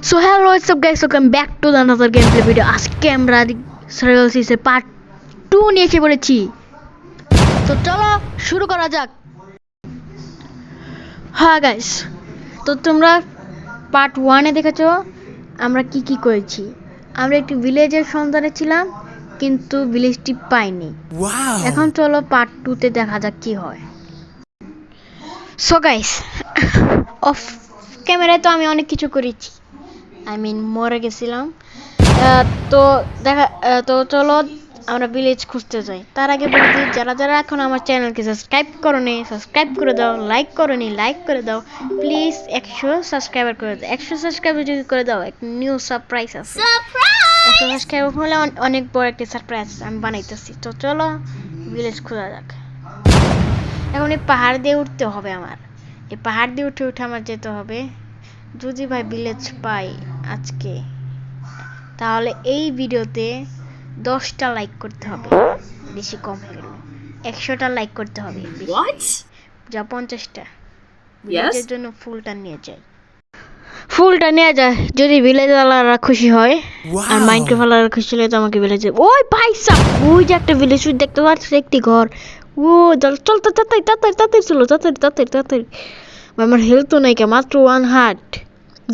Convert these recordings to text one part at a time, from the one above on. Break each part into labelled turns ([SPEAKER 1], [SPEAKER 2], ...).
[SPEAKER 1] So hello what's up guys, welcome back to the another gameplay video. আজকে আমরা survival সিরিজের part 2 নিয়ে এসে পড়েছি। তো চলো শুরু করা যাক। হ্যাঁ গাইস, তো তোমরা পার্ট 1 এ দেখেছো আমরা কি কি করেছি। আমরা একটি ভিলেজের সন্ধানে ছিলাম কিন্তু ভিলেজটি পাইনি। এখন চলো পার্ট 2 তে দেখা যাক কি হয়। সো গাইস, অফ ক্যামেরায় তো আমি অনেক কিছু করেছি, মরে গেছিলাম। তো চলো আমরা ভিলেজ খুঁজতে যাই। তার আগে বলে দিই, যারা যারা এখন আমার চ্যানেলকে সাবস্ক্রাইব করোনি সাবস্ক্রাইব করে দাও, লাইক করোনি লাইক করে দাও, প্লিজ 100 সাবস্ক্রাইবার করে দাও। 100 সাবস্ক্রাইবার যদি করে দাও এক নিউ সারপ্রাইজ আছে। 100 সাবস্ক্রাইবার হলে অনেক বড় একটা সারপ্রাইজ আমি বানাইতেছি। তো চলো ভিলেজ খোঁজা যাক। এখন এই পাহাড় দিয়ে উঠতে হবে আমার, এই পাহাড় দিয়ে উঠে উঠে আমার যেতে হবে। যদি ভাই ভিলেজ পাই আজকে, তাহলে এই ভিডিওতে 10টা লাইক করতে হবে, বেশি কম হয়ে গেল 100টা লাইক করতে হবে। যা 50টা ভিলেজের জন্য ফুলটা নিয়ে যায়। যদি ভিলেজওয়ালারা খুশি হয় আর মাইনক্রাফটওয়ালারা খুশি হলে তো আমাকে ভিলেজে। ওই ভাই সাব, ওই যে একটা ভিলেজ দেখতে পাচ্ছিস, একটি ঘর। ও চল তাড়াতাড়ি চলো, তাড়াতাড়ি। আমার হেলথ তো নাই, মাত্র 1 হার্ট।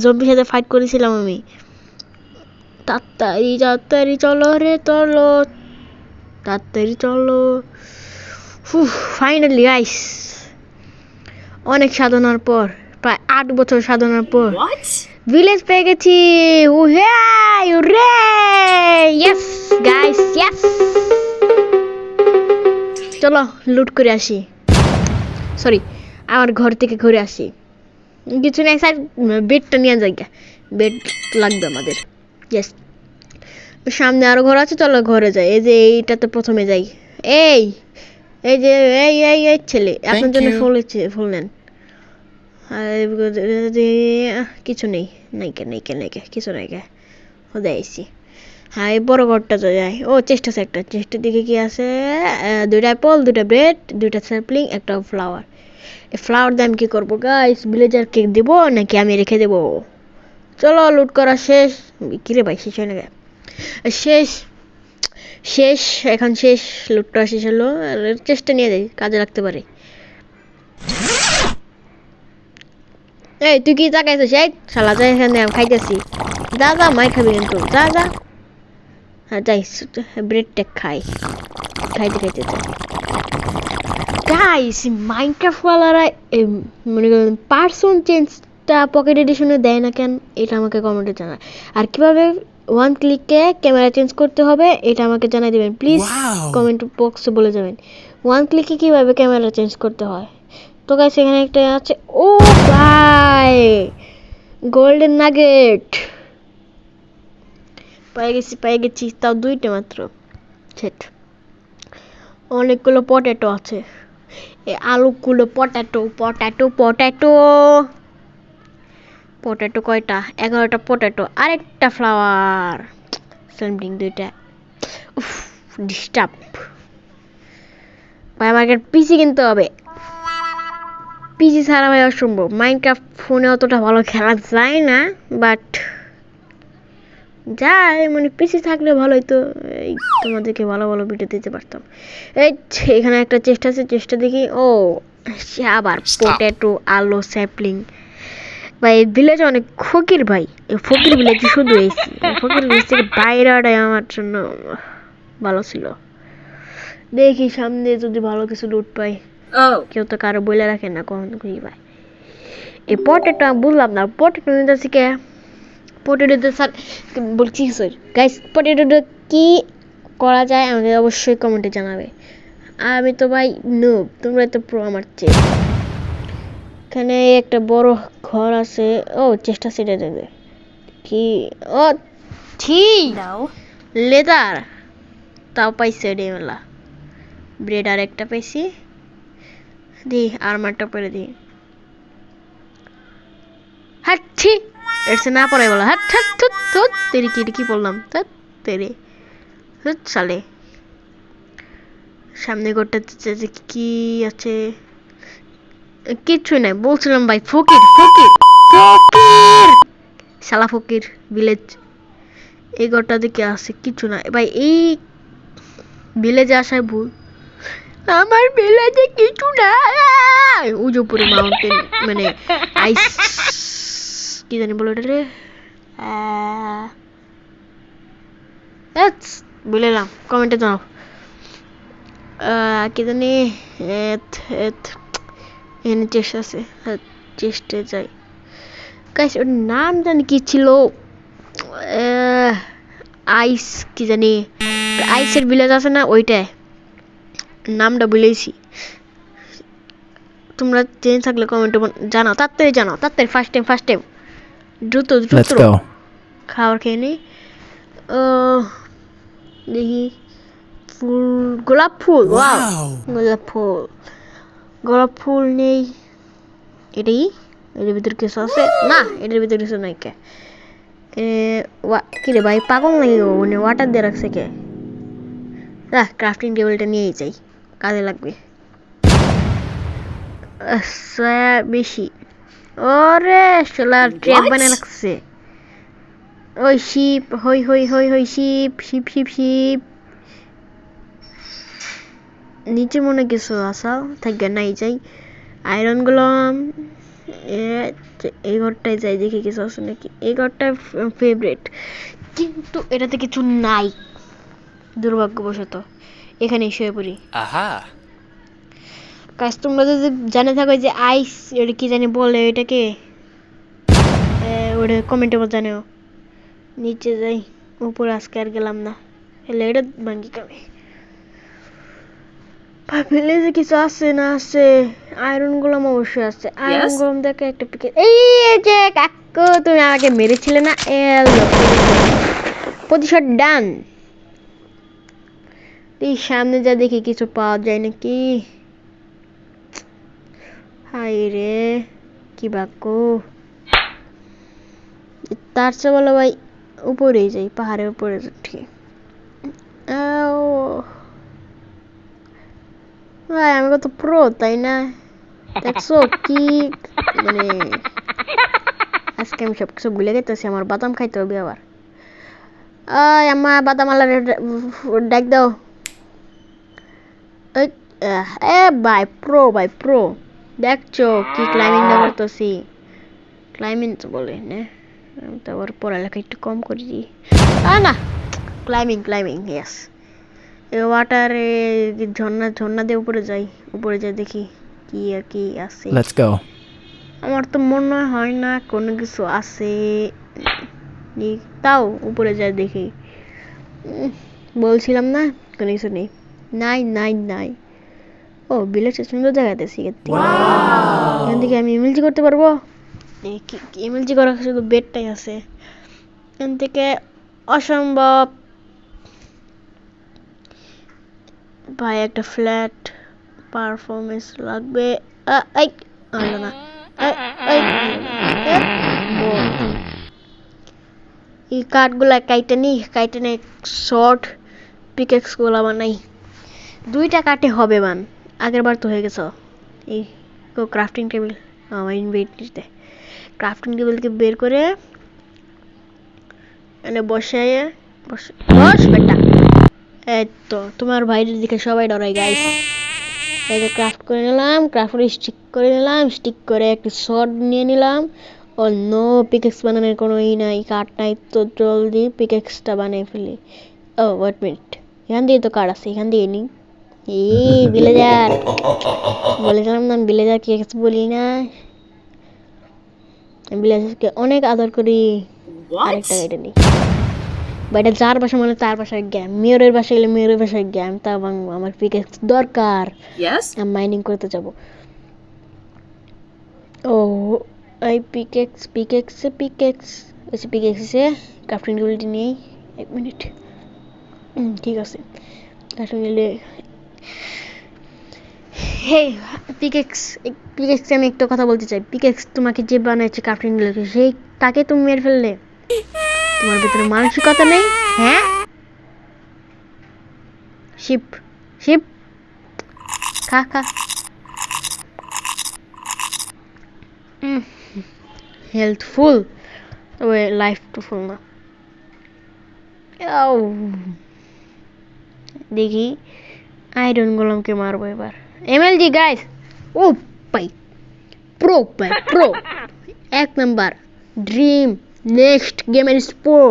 [SPEAKER 1] জম্বির সাথে ফাইট করেছিলাম আমি। তাড়াতাড়ি চলো রে, তাড়াতাড়ি চলো। ফাইনালি গাইস, অনেক সাধনার পর, প্রায় 8 বছর সাধনার পর ভিলেজ পেয়ে গেছি। Yes guys, yes. চলো লুট করে আসি, সরি আমার ঘর থেকে ঘুরে আসি। কিছু নেই স্যার, বেডটা নিয়ে যাই, বেড লাগবে আমাদের। ইয়েস, সামনে আরো ঘর আছে, চলো ঘরে যাই। এই যে এইটাতে প্রথমে যাই। এই যে এই ছেলে, আপনার জন্য ফুল নেন। কিছু নেই, কিছু নাই আইসি। হ্যাঁ, এই বড় ঘরটা তো যাই। ও চেষ্টা দিকে কি আছে? 2টা অ্যাপল, 2টা ব্রেড, 2টা স্যাপলিং, একটা ফ্লাওয়ার। এই ফ্লাওয়ার দিয়ে আমি কি করবো গাইস? ভিলেজারকে দেবো নাকি আমি রেখে দেবো? চলো লুট করা শেষ। কিরে ভাই, শেষ হয় না? শেষ এখন শেষ, লুট করা শেষ হলো। চেষ্টা নিয়ে যাই, কাজে লাগতে পারে। এই তুই কি তাকাইছিস? এই শালা যা এখানে, আমি খাইতেছি। যা মাই খাবি কিন্তু, যা। হ্যাঁ যাই, ব্রেডটা খাইতে গাইস, মাইনক্রাফটওয়ালারা মনে করেন পার্সন চেঞ্জটা পকেট এডিশনে দেয় না কেন, এটা আমাকে কমেন্টে জানায়। আর কিভাবে 1 ক্লিকে ক্যামেরা চেঞ্জ করতে হবে এটা আমাকে জানাই দিবেন প্লিজ, কমেন্ট বক্সে বলে যাবেন 1 ক্লিকে কিভাবে ক্যামেরা চেঞ্জ করতে হয়। তো গাইস, এখানে একটা আছে। ও ভাই, গোল্ডেন নাগেট পেয়ে গেছি, তাও 2টা মাত্র। সেট, অনেকগুলো পটেটো আছে। এই আলুগুলো পটেটো কয়টা? 11টা পটেটো, আরেকটা ফ্লাওয়ার, স্যামডিং 2টা। ডিস্টার্ব ভাই, আমাকে পিসি কিনতে হবে। পিসি ছাড়া ভাই অসম্ভব। মাইনক্রাফট ফোনে অতটা ভালো খেলা যায় না, বাট যায়, পিসি থাকলে ভালোই তো, এই তোমাদেরকে ভালো ভিডিও দিতে পারতাম। এখানে একটা চেষ্টা দেখি। ও আবার পটেটো, আলু, স্যাপলিং। ভাই এই ভিলেজ অনেক ফকির ভাই, এই ফকির ভিলেজে শুধু এসি। ফকির ভিলেজ থেকে বাইরে আমার জন্য ভালো ছিল। দেখি সামনে যদি ভালো কিছু লুট পাই। কেউ তো কারো বলে রাখে না কখন খুঁজি ভাই। এই পটেটো বুঝলাম না, পটেটো নিতেছি কে? পটেটোতে স্যার বলছি গাইস, পটেটোটা কি করা যায় আমাকে অবশ্যই কমেন্টে জানাবে। আমি তো ভাই নুব, তোমরা তো প্রো আমার চেয়ে। এখানে একটা বড় ঘর আছে। ও চেষ্টা সেটা দেবে কি? ও ঠিক লেদার, তাও পাইছে ডেমেলা। ব্রেড আর একটা পাইছি, দি আর্মারটা পরে দি। হ্যাঁ ঠিক এসে না পড়াই বলা। হ্যাঁ তেরি কি বললাম? তেরে সালে সামনে ঘরটা কি আছে? কিচ্ছু নাই, বলছিলাম ভাই ফকির। শালা ফকির ভিলেজ। এই ঘরটা দিকে আছে কিছু না ভাই, এই ভিলেজে আসায় ভুল। আমার ভিলেজে কিছু নাই। উজুপুরে মাউন্টেন মানে আইস কি জানি বলে ওটা রে, বলেলাম কমেন্টে জানাও। কি জানি এখানে চেষ্টা আছে, চেষ্টা যাই গাইস। ওর নাম জানি কি ছিল, আইস কি জানি, আইসের ভিলেজ আছে না, ওইটায় নামটা ভুলেছি। তোমরা চেঞ্জ থাকলে কমেন্টে জানাও, তাড়াতাড়ি জানাও, তাড়াতাড়ি। ফার্স্ট টাইম দ্রুত খাবার খেয়ে নিই। দেখি ফুল, গোলাপ ফুল, গোলাপ ফুল নেই। এটাই, এটার ভিতরে কিছু আছে না, এটার ভিতরে কিছু নাই। কে কি রে ভাই, পাগল নাকি ও, মানে ওয়াটার দিয়ে রাখছে কে? ক্রাফটিং টেবিলটা নিয়েই যাই, কাজে লাগবে বেশি। ওরে সোলার ট্র্যাপ বানিয়ে রাখছে। ওই শিপ, হই শিপ। নিচে মনে কিছু আসা থাকবে নাই, যাই আয়রন গুলাম। এই ঘরটায় যাই, দেখি কিছু আছে নাকি। এই ঘরটা ফেভারিট, কিন্তু এটাতে কিছু নাই দুর্ভাগ্যবশত। এখানে শুয়ে পড়ি। কাজ তোমরা যদি জানে থাকো যে আইস এটা কি জানি বলে এটাকে, ওটা কমেন্টে জানাও। নিচে যাই, উপরে আজকে আর গেলাম না, এলে এটা ভাঙ্গি কামে। ভাবলে যে কিছু আছে না আছে, আয়রন গোলাম অবশ্যই আছে। আয়রন গোলাম দেখে একটা পিকে, এই যে কাকু তুমি আমাকে মেরেছিলে না, প্রতিশোধ ডান। এই সামনে যা দেখি কিছু পাওয়া যায় নাকি। হাই রে কি ভাগ্য, তার চেয়ে বলো ভাই উপরেই যাই, পাহাড়ের উপরে উঠি। ভাই আমি কত প্রো তাই না, দেখছো কি মানে। আজকে আমি সবকিছু ভুলে গেতেছি, আমার বাদাম খাইতে হবে আবার। আমার বাদাম আলার ডাক দাও। ভাই প্রো দেখছো কি ক্লাইম্বিং করতেছি, ক্লাইম্বিং তো বলে না, তারপর পড়ালেখা একটু কম করে দিই। না ক্লাইম্বিং ইয়েস। ওয়াটারে ঝর্ণা দিয়ে উপরে যাই দেখি কি আর কি আছে।
[SPEAKER 2] Let's go.
[SPEAKER 1] আমার তো মনে হয় না কোনো কিছু আছে, তাও উপরে যাই দেখি। বলছিলাম না কোনো কিছু নেই, নাই। ও বিলেটে সুন্দর জায়গাতেছি, এখান থেকে আমি এমএলজি করতে পারবো। এমএলজি করার শুধু বেডটাই আছে, এখান থেকে অসম্ভব। ভাই একটা ফ্ল্যাট পারফরমেন্স লাগবে। এই কাঠগুলা কাইটে নি শর্ট পিকেক্স গুলা বানাই। 2টা কাঠে হবে মান, আগের বার তো হয়ে গেছে। এই ক্রাফটিং টেবিল আমার ইনভেন্টরিতে, ক্রাফটিং টেবিলকে বের করে এনে বস বেটা। এই তো তোমার ভাইয়ের দিকে সবাই ডরাই গাইস। এই যে ক্রাফট করে নিলাম, ক্রাফটে স্টিক করে নিলাম, স্টিক করে একটা শর্ট নিয়ে নিলাম। ও নো, পিকেক্স বানানোর কোনো নাই, কাঠ নাই, তো জলদি পিকেক্সটা বানিয়ে ফেলি। ও ওয়েট মিনিট, এখান দিয়ে তো কাঠ আছে, এখান দিয়ে নিই। এই ভিলেজার বলেছিলাম না, ভিলেজার কি কিছু বলি না, ভিলেজারকে অনেক আদর করি। আরেকটা গাড়ি নিই, এটা যার বাসা মানে তার বাসায় গ্যাম, মেয়রের বাসায় গেলে মেয়রের বাসায় গ্যাম, তা আমার পিকেক্স দরকার, আমি মাইনিং করতে যাব। ও এই পিকেক্স ক্রাফটিং টেবিলটি নেই, 1 মিনিট। ঠিক আছে, ক্রাফটিং টেবিলে হে পিকেক্স আমি একটা কথা বলতে চাই। পিকেক্স তোমাকে যে বানাইছে ক্রাফটিং টেবিলকে, সেই তাকে তুমি মেরে ফেললে, তোমার ভিতরে মানসিকতা নেই। হ্যাঁ শিপ খা হেলথফুল। তবে লাইফ তো ফুল না। আউ, দেখি আয়রন গোলামকে মারবো এবার। এমএলজি গাইস, ও ভাই প্রো, ভাই প্রো, এক number dream. Next gamer is pro,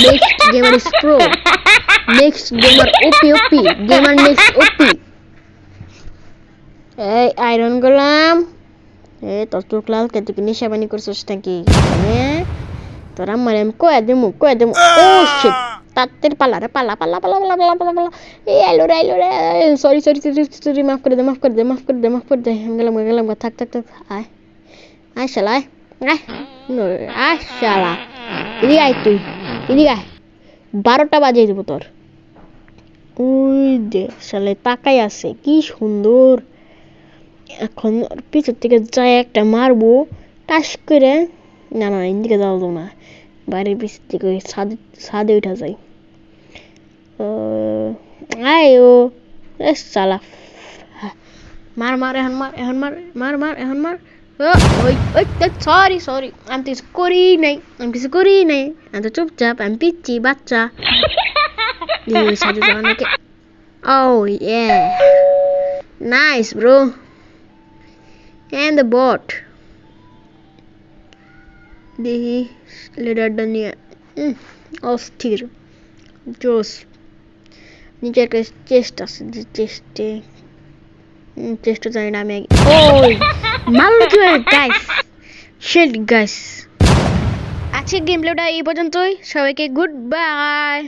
[SPEAKER 1] next gamer is pro, next gamer OP OP, gamer next OP. এই আয়রন গোলাম, তোর তোর ক্লাস কে তুই নেশা বানি করছিস নাকি? হ্যাঁ তোর আমার আমি কয়ে দেবো ও শিট, তাদের পালা রে, পালা পালা পালা পালা পালা পালা পালা। এই আইলো রে, সরি সরি সরি সরি, মাফ করে দে আমি গেলাম থাক থাক থাক। আয় শালা, আয় শালা, এদিকে আয় তুই, এদিকে আয়, 12টা বাজিয়ে দেবো তোর। ওই যে শালে তাকাই আছে, কি সুন্দর। এখন পিছর থেকে যাই একটা মারবো টাস করে। না এদিকে যাওয়া যাবো না, বাইরের পিছর থেকে ওই ছাদে উঠা যায়। আয় ও শালা, মার এখন মার। সরি আমি কিছু করি নাই, আমি তো চুপচাপ, আমি পিচ্ছি বাচ্চা। সাথে তো অনেকে। ও ইয়ে, nice bro, and the bot দেখি লিডারটা নিয়ে অস্থির জোস। নিচে একটা চেস্ট আছে, যে চেস্টে জানি না আমি আগে। ওই মারলো কিভাবে গাইস, শিট গাইস। আজকের গেম প্লেটা এই পর্যন্তই, সবাইকে গুড বাই।